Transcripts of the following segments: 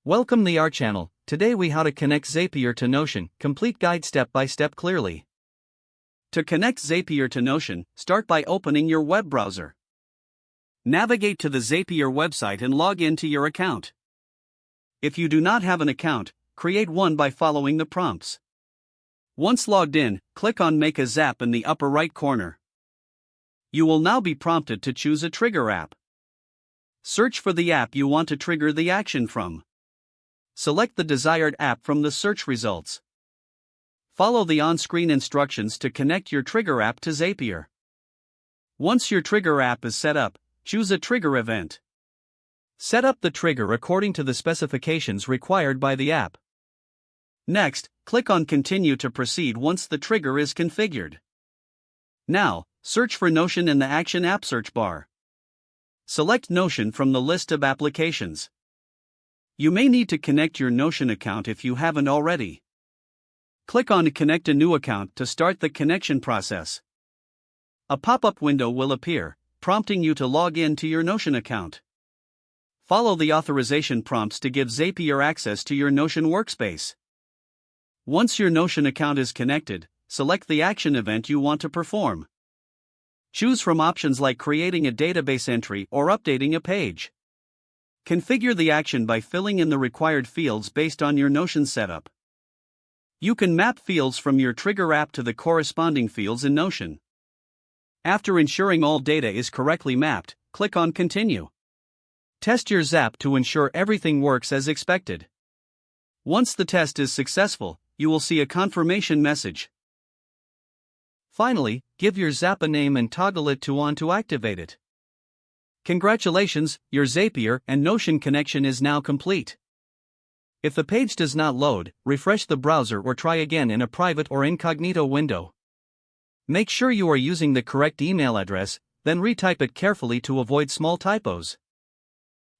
Welcome to our channel. Today we how to connect Zapier to Notion, complete guide step by step clearly. To connect Zapier to Notion, start by opening your web browser. Navigate to the Zapier website and log into your account. If you do not have an account, create one by following the prompts. Once logged in, click on Make a Zap in the upper right corner. You will now be prompted to choose a trigger app. Search for the app you want to trigger the action from. Select the desired app from the search results. Follow the on-screen instructions to connect your trigger app to Zapier. Once your trigger app is set up, choose a trigger event. Set up the trigger according to the specifications required by the app. Next, click on Continue to proceed once the trigger is configured. Now, search for Notion in the Action App search bar. Select Notion from the list of applications. You may need to connect your Notion account if you haven't already. Click on Connect a new account to start the connection process. A pop-up window will appear, prompting you to log in to your Notion account. Follow the authorization prompts to give Zapier access to your Notion workspace. Once your Notion account is connected, select the action event you want to perform. Choose from options like creating a database entry or updating a page. Configure the action by filling in the required fields based on your Notion setup. You can map fields from your trigger app to the corresponding fields in Notion. After ensuring all data is correctly mapped, click on Continue. Test your Zap to ensure everything works as expected. Once the test is successful, you will see a confirmation message. Finally, give your Zap a name and toggle it to on to activate it. Congratulations, your Zapier and Notion connection is now complete. If the page does not load, refresh the browser or try again in a private or incognito window. Make sure you are using the correct email address, then retype it carefully to avoid small typos.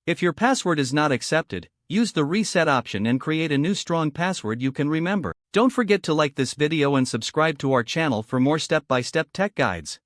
If your password is not accepted, use the reset option and create a new strong password you can remember. Don't forget to like this video and subscribe to our channel for more step-by-step tech guides.